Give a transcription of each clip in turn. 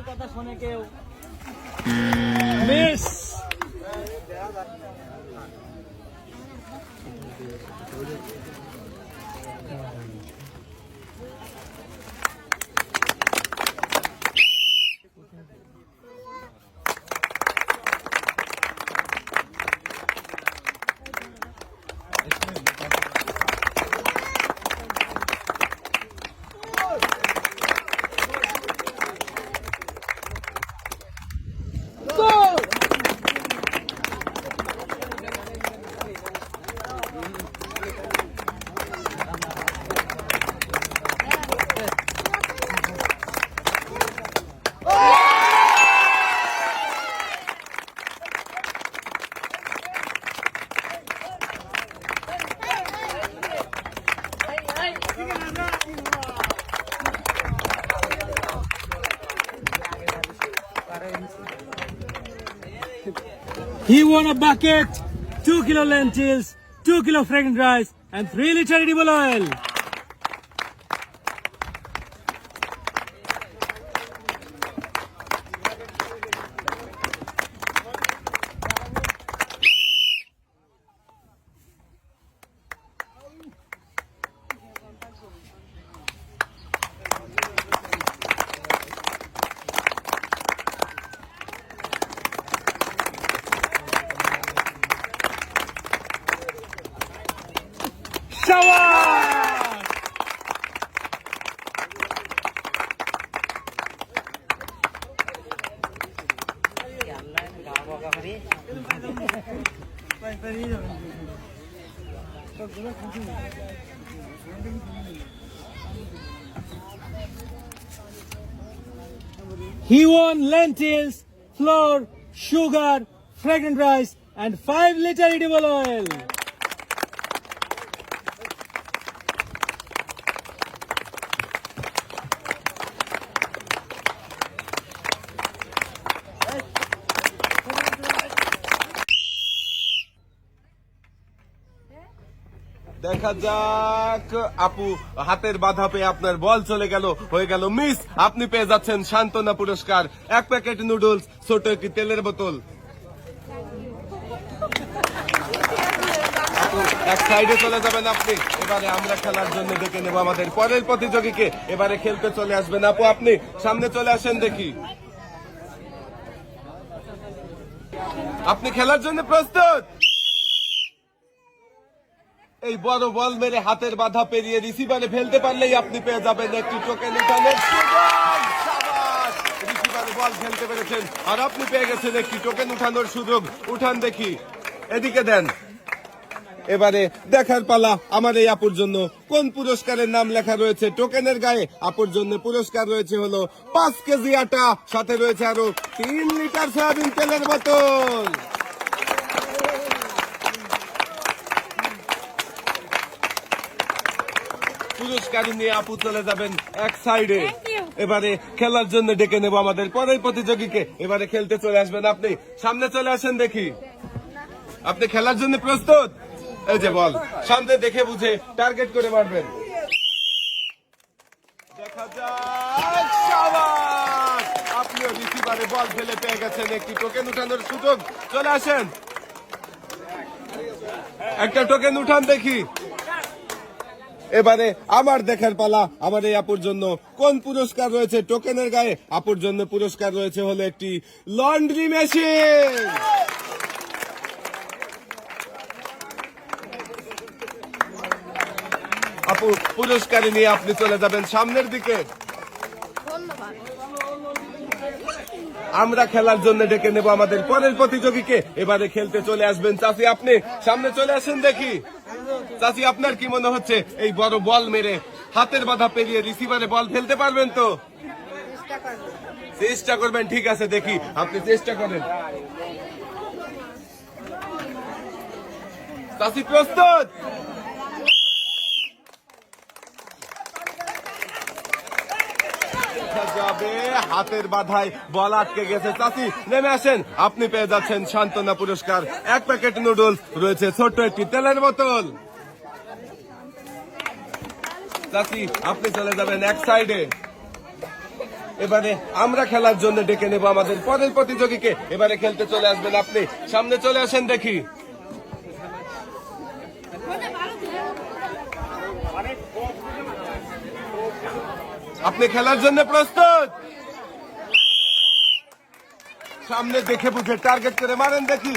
কথা শোনে কেউ miss He won a bucket, 2 kilo lentils, 2 kilo fragrant rice, and 3 liter edible oil. He won lentils, flour, sugar, fragrant rice, and 5 liter edible oil. দেখা যাক আপু হাতের বাধা পেয়ে আপনার বল চলে গেল, হয়ে গেল মিস। আপনি পেয়ে যাচ্ছেন সান্ত্বনা পুরস্কার, 1 প্যাকেট নুডলস, ছোট একটি তেলের বোতল। এক সাইডে চলে যাবেন আপনি। এবারে আমরা খেলার জন্য ডেকে নেব আমাদের পরের প্রতিযোগীকে। এবারে খেলতে চলে আসবেন আপু, আপনি সামনে চলে আসেন দেখি। আপনি খেলার জন্য প্রস্তুত? এই বড় বল মেরে হাতের বাধা পেরিয়ে রিসিভারে ফেলতে পারলেই আপনি পেয়ে যাবেন একটি টোকেন উঠানের সুযোগ। শাবাশ, রিসিভারে বল ফেলতে পেরেছেন আর আপনি পেয়ে গেছেন একটি টোকেন উঠানোর সুযোগ। উঠান দেখি, এদিকে দেন। এবারে দেখার পালা আমার এই আপুর জন্য কোন পুরস্কারের নাম লেখা রয়েছে টোকেনের গায়ে। আপুর জন্য পুরস্কার রয়েছে হলো 5 কেজি আটা, সাথে রয়েছে আরো 3 লিটার সয়াবিন তেলের বোতল। পুরস্কার নিয়ে আপু চলে যাবেন এক সাইডে। এবারে খেলার জন্য ডেকে নেব আমাদের পরের প্রতিযোগীকে। এবারে খেলতে চলে আসবেন আপনি, সামনে চলে আসেন দেখি। আপনি খেলার জন্য প্রস্তুত? এই যে বল, সামনে দেখে বুঝে টার্গেট করে মারবেন। দেখা যাক, শাবাশ, আপনিও রিসিভারে বল ফেলে পেয়ে গেছেন একটি টোকেন উঠানোর সুযোগ। চলে আসেন, একটা টোকেন উঠান দেখি। এবারে আমার দেখার পালা আমার এই আপুর জন্য কোন পুরস্কার রয়েছে টোকেনের গায়ে। আপুর জন্য পুরস্কার রয়েছে হলো একটি লন্ড্রি মেশিন। আপু পুরস্কার নিয়ে আপনি চলে যাবেন সামনের দিকে। আমরা খেলার জন্য ডেকে নেব আমাদের পরের প্রতিযোগীকে। এবারে খেলতে চলে আসবেন চাচি, আপনি সামনে চলে আসেন দেখি। চাচি, আপনার কি মনে হচ্ছে এই বড় বল মেরে হাতের বাধা পেরিয়ে রিসিভারে বল ফেলতে পারবেন তো? চেষ্টা করবেন, ঠিক আছে, দেখি আপনি চেষ্টা করেন। চাচি প্রস্তুত? যাবে, হাতের বাধায় বল আটকে গেছে। চাচি নেমে আসেন, আপনি পেয়ে যাচ্ছেন সান্ত্বনা পুরস্কার, 1 প্যাকেট নুডলস, রয়েছে ছোট্ট একটি তেলের বোতল। চাচি আপনি চলে যাবেন এক সাইডে। এবারে আমরা খেলার জন্য ডেকে নেব আমাদের পরের প্রতিযোগীকে। এবারে খেলতে চলে আসবেন আপনি, সামনে চলে আসেন দেখি। আপনি খেলার জন্য প্রস্তুত? সামনে দেখে বুঝে টার্গেট করে মারেন দেখি,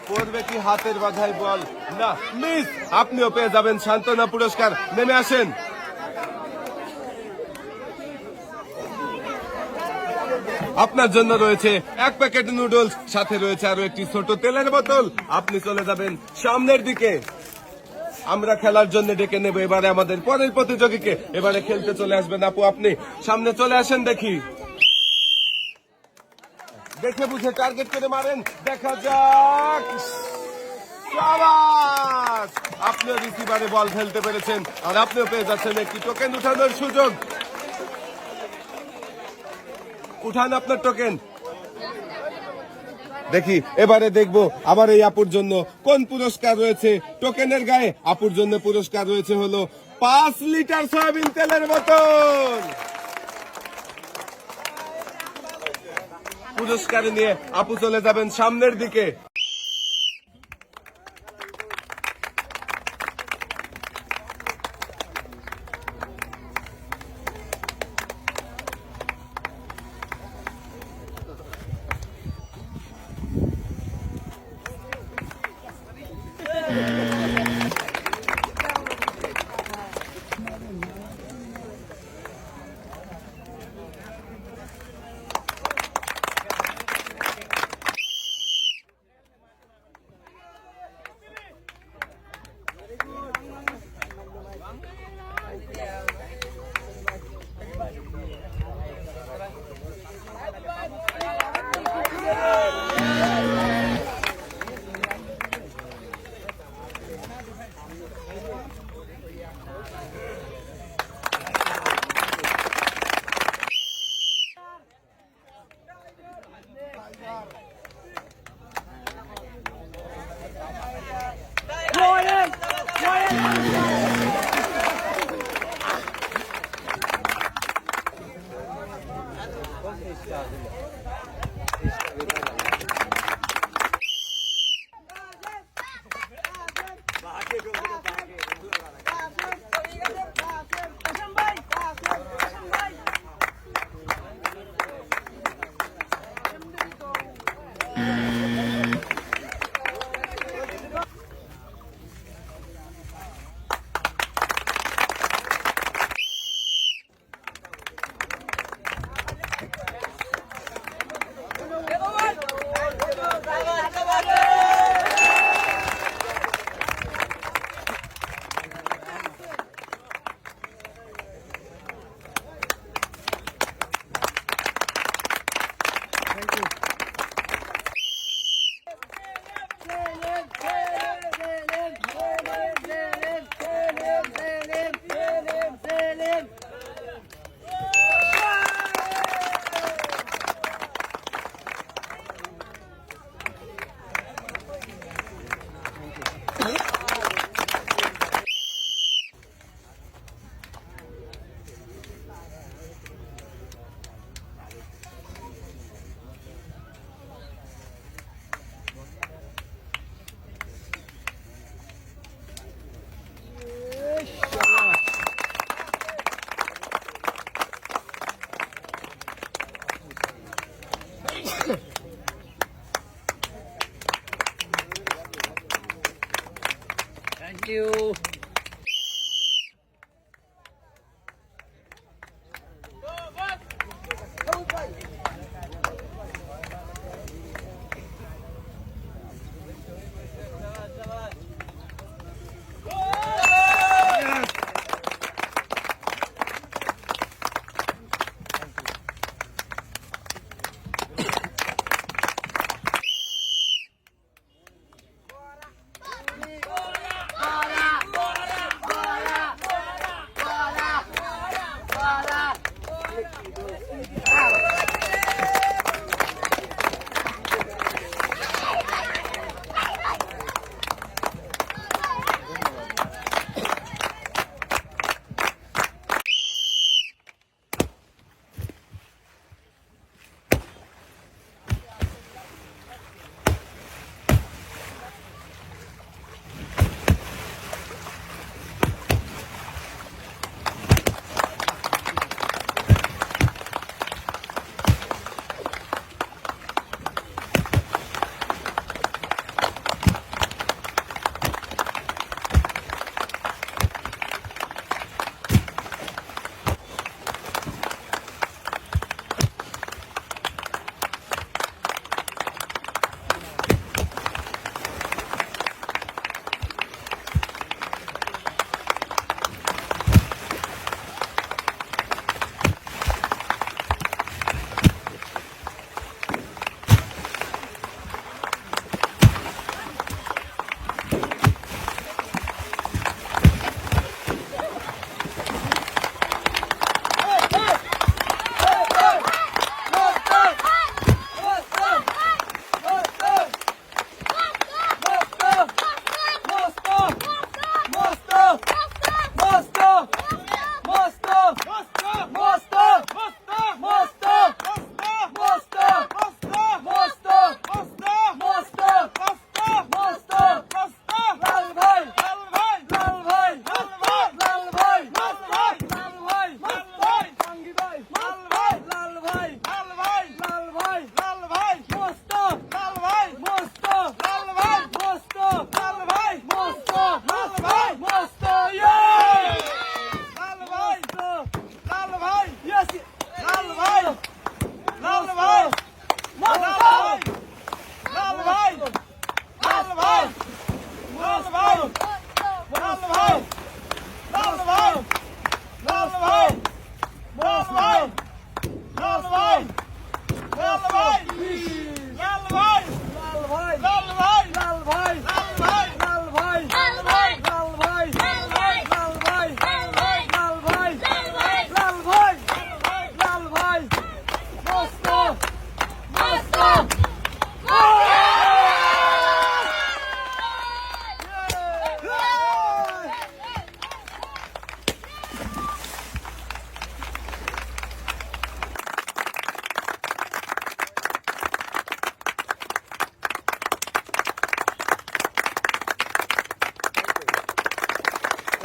পড়বে কি হাতের বাধায় বল? না, মিস। আপনিও পেয়ে যাবেন সান্ত্বনা পুরস্কার, নেমে আসেন। আপনার জন্য রয়েছে 1 প্যাকেট নুডলস, সাথে রয়েছে আরো একটি ছোট তেলের বোতল। আপনি চলে যাবেন সামনের দিকে। আমরা খেলার জন্য ডেকে নেব এবারে আমাদের পরের প্রতিযোগীকে। এবারে খেলতে চলে আসবেন আপু, আপনি সামনে চলে আসেন দেখি। দেখে বুঝে টার্গেট করে মারেন, দেখা যাক। শাবাশ! আপনিও রিসিভারে বল ফেলতে পেরেছেন, আর আপনিও পেয়ে যাচ্ছেন একটি টোকেন উঠানোর সুযোগ। উঠান আপনার টোকেন। দেখি এবারে দেখবো আবার এই আপুর জন্য কোন পুরস্কার রয়েছে। টোকেনের গায়ে আপুর জন্য পুরস্কার রয়েছে হলো 5 লিটার সয়াবিন তেলের বোতল। পুরস্কার নিয়ে আপু চলে যাবেন সামনের দিকে।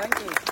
Thank you